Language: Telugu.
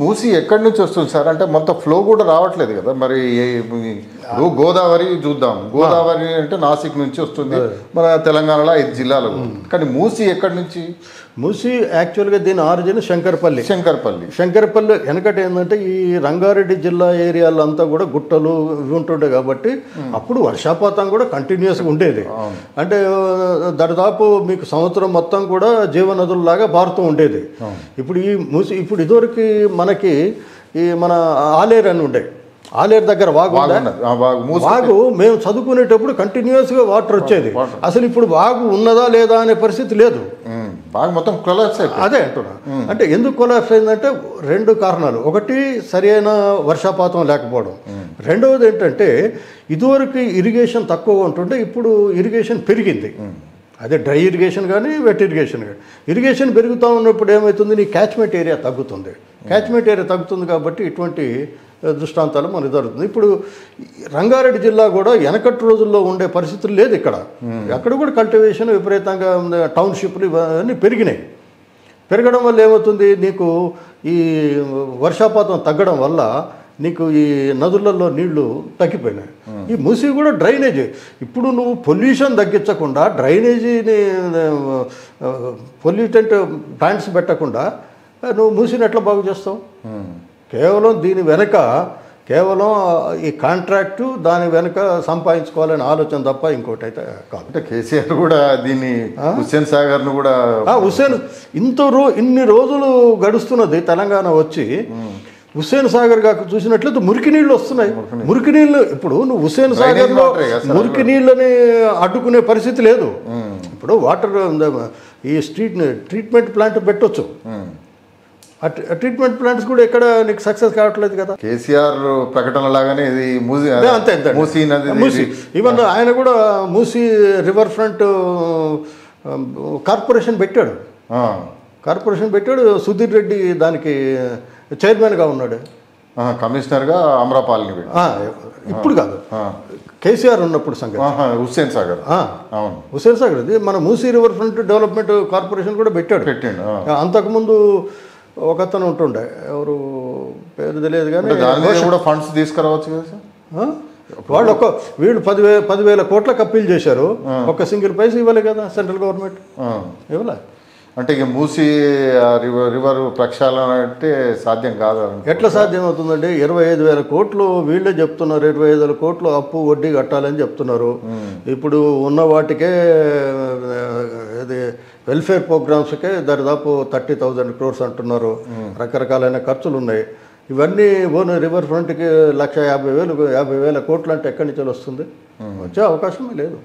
మూసి ఎక్కడి నుంచి వస్తుంది సార్? అంటే మొత్తం ఫ్లో కూడా రావట్లేదు కదా మరి. గోదావరి చూద్దాం, గోదావరి అంటే నాసిక్ నుంచి వస్తుంది, మన తెలంగాణలో 5 జిల్లాలు. కానీ మూసి ఎక్కడి నుంచి? మూసి యాక్చువల్గా దీని ఆరిజిన్ శంకరపల్లి. శంకరపల్లి వెనకటి ఏంటంటే ఈ రంగారెడ్డి జిల్లా ఏరియాలో అంతా కూడా గుట్టలు ఇవి ఉంటుండే కాబట్టి అప్పుడు వర్షాపాతం కూడా కంటిన్యూస్గా ఉండేది. అంటే దాదాపు మీకు సంవత్సరం మొత్తం కూడా జీవనదుల్లాగా పారుతూ ఉండేది. ఇప్పుడు ఈ మూసి ఇప్పుడు ఇదివరకు మనకి ఈ మన ఆలేరు అని ఉండే, ఆలేరు దగ్గర వాగు మేము చదువుకునేటప్పుడు కంటిన్యూస్గా వాటర్ వచ్చేది. అసలు ఇప్పుడు వాగు ఉన్నదా లేదా అనే పరిస్థితి లేదు. బాగా మొత్తం కొలాప్స్ అయిపోయింది. అదే అంటున్నా. అంటే ఎందుకు కొలాప్స్ అయిందంటే 2 కారణాలు. ఒకటి సరైన వర్షాపాతం లేకపోవడం, రెండవది ఏంటంటే ఇదివరకు ఇరిగేషన్ తక్కువగా ఉంటుంటే ఇప్పుడు ఇరిగేషన్ పెరిగింది. అదే డ్రై ఇరిగేషన్ కానీ వెట్ ఇరిగేషన్ కానీ. ఇరిగేషన్ పెరుగుతూ ఉన్నప్పుడు ఏమవుతుంది, నీ క్యాచ్మెంట్ ఏరియా తగ్గుతుంది. క్యాచ్మెంట్ ఏరియా తగ్గుతుంది కాబట్టి ఇటువంటి దృష్టాంతాలు మనకు జరుగుతుంది. ఇప్పుడు రంగారెడ్డి జిల్లా కూడా వెనకటి రోజుల్లో ఉండే పరిస్థితులు లేదు ఇక్కడ. అక్కడ కూడా కల్టివేషన్ విపరీతంగా టౌన్షిప్లు ఇవన్నీ పెరిగినాయి. పెరగడం వల్ల ఏమవుతుంది, నీకు ఈ వర్షాపాతం తగ్గడం వల్ల నీకు ఈ నదులలో నీళ్లు తగ్గిపోయినాయి. ఈ మూసి కూడా డ్రైనేజీ. ఇప్పుడు నువ్వు పొల్యూషన్ తగ్గించకుండా డ్రైనేజీని పొల్యూటెంట్ ప్లాంట్స్ పెట్టకుండా నువ్వు మూసిని ఎట్లా బాగు చేస్తావు? కేవలం దీని వెనక కేవలం ఈ కాంట్రాక్టు దాని వెనక సంపాదించుకోవాలని ఆలోచన తప్ప ఇంకోటి అయితే కాదు. అంటే కేసీఆర్ కూడా దీన్ని హుస్సేన్ సాగర్ను కూడా ఇన్ని రోజులు గడుస్తున్నది తెలంగాణ వచ్చి హుస్సేన్ సాగర్ కాక చూసినట్లయితే మురికి నీళ్ళు వస్తున్నాయి. మురికి నీళ్ళు ఇప్పుడు నువ్వు హుస్సేన్ సాగర్లో మురికి నీళ్ళని అడ్డుకునే పరిస్థితి లేదు. ఇప్పుడు వాటర్ ఈ ట్రీట్మెంట్ ప్లాంట్ పెట్టొచ్చు. ట్రీట్మెంట్ ప్లాంట్స్ కూడా ఎక్కడ నీకు సక్సెస్ కావట్లేదు కదా. కేసీఆర్ ప్రకటన లాగానే ఇది మూసీ నది. ఈవెన్ ఆయన కూడా మూసీ రివర్ ఫ్రంట్ కార్పొరేషన్ పెట్టాడు. సుధీర్ రెడ్డి దానికి చైర్మన్గా ఉన్నాడు. కమిషనర్గా అమరాపాలిని ఇప్పుడు కాదు, కేసీఆర్ ఉన్నప్పుడు సంగతి. హుస్సేన్ సాగర్ హుస్సేన్ సాగర్ ఇది మన Musi river front development corporation కూడా పెట్టాడు. అంతకుముందు ఒక అతను ఉంటుండే, ఎవరు పేరు తెలియదు కానీ కూడా ఫండ్స్ తీసుకురావచ్చు కదా సార్. వాళ్ళు వీళ్ళు 10,000 కోట్లకు అప్పీల్ చేశారు. ఒక సింగిల్ పైసా ఇవ్వలే కదా సెంట్రల్ గవర్నమెంట్, ఇవ్వలే. అంటే ఇక మూసి రివర్ ప్రక్షాళన అంటే సాధ్యం కాదు. ఎట్లా సాధ్యం అవుతుందండి? 25,000 కోట్లు వీళ్ళే చెప్తున్నారు. 25,000 కోట్లు అప్పు వడ్డీ కట్టాలని చెప్తున్నారు. ఇప్పుడు ఉన్న వాటికే ఇది వెల్ఫేర్ ప్రోగ్రామ్స్కే దాదాపు 30,000 crores అంటున్నారు. రకరకాలైన ఖర్చులు ఉన్నాయి. ఇవన్నీ రివర్ ఫ్రంట్కి 1,50,000 కోట్లు అంటే ఎక్కడి నుంచి వస్తుంది? వచ్చే అవకాశమే లేదు.